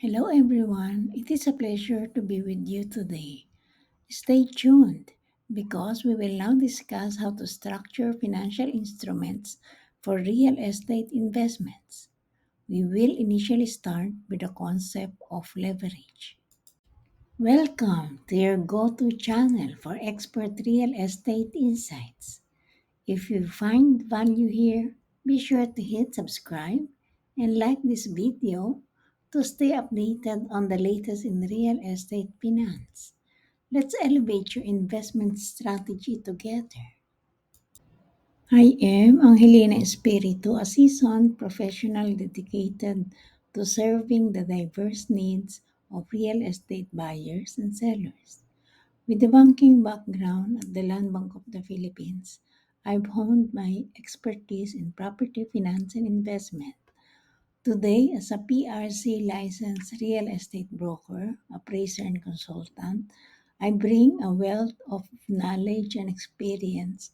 Hello, everyone. It is a pleasure to be with you today. Stay tuned because we will now discuss how to structure financial instruments for real estate investments. We will initially start with the concept of leverage. Welcome to your go to channel for expert real estate insights. If you find value here, be sure to hit subscribe and like this video to stay updated on the latest in real estate finance. Let's elevate your investment strategy together. I am Angelina Espiritu, a seasoned professional dedicated to serving the diverse needs of real estate buyers and sellers. With a banking background at the Land Bank of the Philippines, I've honed my expertise in property finance and investment. Today, as a PRC licensed real estate broker, appraiser, and consultant, I bring a wealth of knowledge and experience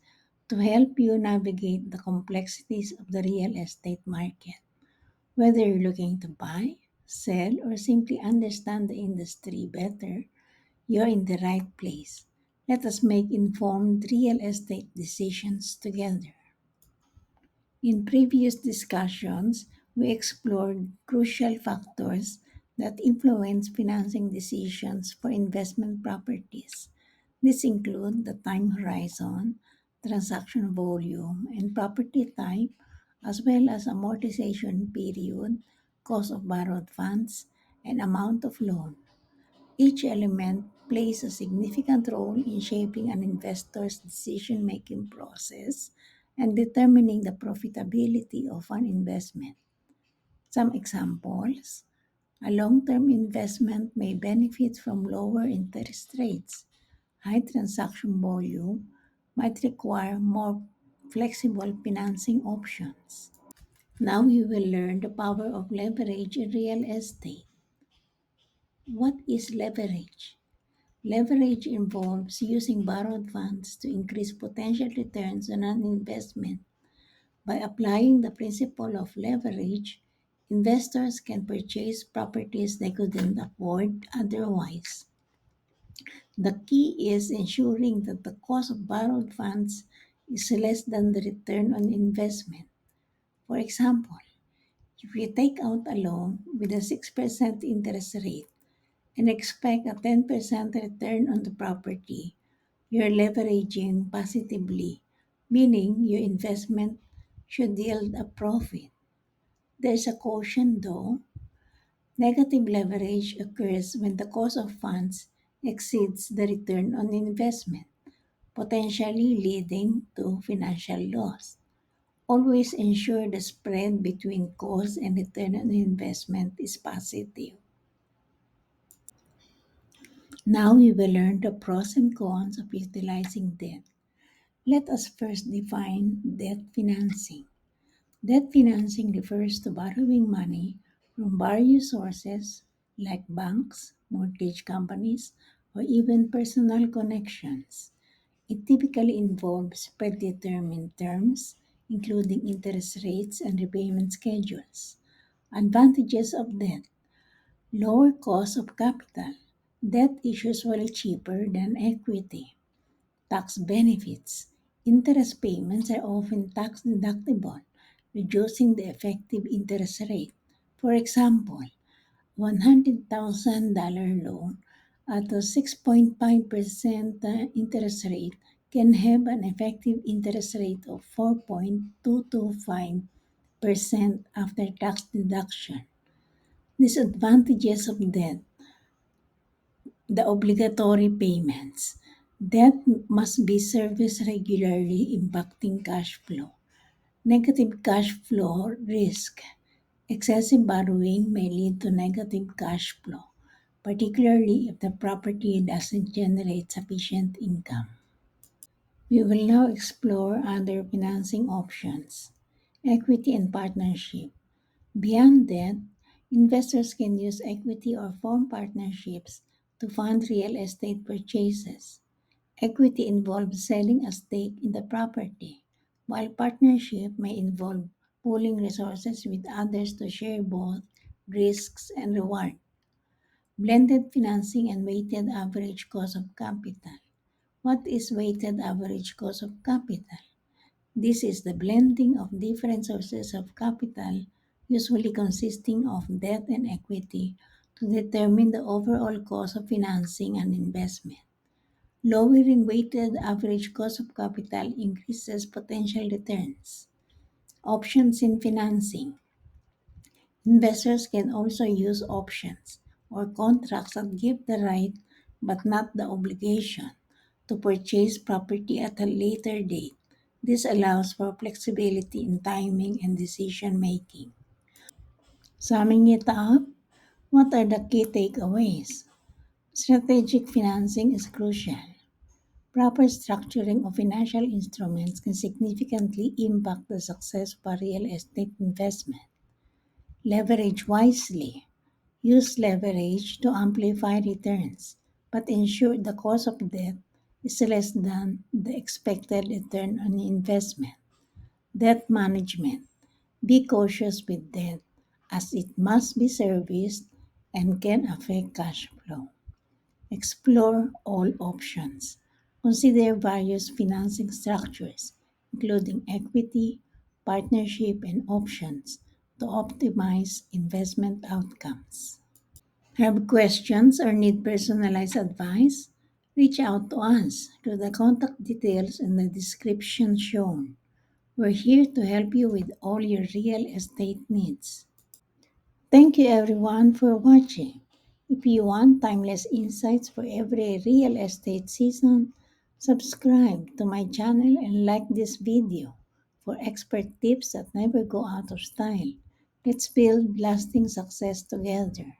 to help you navigate the complexities of the real estate market. Whether you're looking to buy, sell, or simply understand the industry better, you're in the right place. Let us make informed real estate decisions together. In previous discussions, we explored crucial factors that influence financing decisions for investment properties. These include the time horizon, transaction volume, and property type, as well as amortization period, cost of borrowed funds, and amount of loan. Each element plays a significant role in shaping an investor's decision making process and determining the profitability of an investment. Some examples: a long term investment may benefit from lower interest rates. High transaction volume might require more flexible financing options. Now you will learn the power of leverage in real estate. What is leverage? Leverage involves using borrowed funds to increase potential returns on an investment. By applying the principle of leverage, investors can purchase properties they couldn't afford otherwise. The key is ensuring that the cost of borrowed funds is less than the return on investment. For example, if you take out a loan with a 6% interest rate and expect a 10% return on the property, you're leveraging positively, meaning your investment should yield a profit. There's a caution though. Negative leverage occurs when the cost of funds exceeds the return on investment, potentially leading to financial loss. Always ensure the spread between cost and return on investment is positive. Now we will learn the pros and cons of utilizing debt. Let us first define debt financing. Debt financing refers to borrowing money from various sources like banks, mortgage companies, or even personal connections. It typically involves predetermined terms, including interest rates and repayment schedules. Advantages of debt: lower cost of capital. Debt is usually cheaper than equity. Tax benefits: interest payments are often tax deductible, reducing the effective interest rate. For example, $100,000 loan at a 6.5% interest rate can have an effective interest rate of 4.225% after tax deduction. Disadvantages of debt: the obligatory payments. Debt must be serviced regularly, impacting cash flow. Negative cash flow risk. Excessive borrowing may lead to negative cash flow, particularly if the property doesn't generate sufficient income. We will now explore other financing options. Equity and partnership. Beyond debt, investors can use equity or form partnerships to fund real estate purchases. Equity involves selling a stake in the property, while partnership may involve pooling resources with others to share both risks and reward. Blended financing and weighted average cost of capital. What is weighted average cost of capital? This is the blending of different sources of capital, usually consisting of debt and equity, to determine the overall cost of financing an investment. Lowering weighted average cost of capital increases potential returns. Options in financing. Investors can also use options or contracts that give the right but not the obligation to purchase property at a later date. This allows for flexibility in timing and decision making. Summing it up, what are the key takeaways? Strategic financing is crucial. Proper structuring of financial instruments can significantly impact the success of a real estate investment. Leverage wisely. Use leverage to amplify returns, but ensure the cost of debt is less than the expected return on investment. Debt management. Be cautious with debt as it must be serviced and can affect cash flow. Explore all options. Consider various financing structures, including equity, partnership, and options to optimize investment outcomes. Have questions or need personalized advice? Reach out to us through the contact details in the description shown. We're here to help you with all your real estate needs. Thank you everyone for watching. If you want timeless insights for every real estate season, subscribe to my channel and like this video for expert tips that never go out of style. Let's build lasting success together.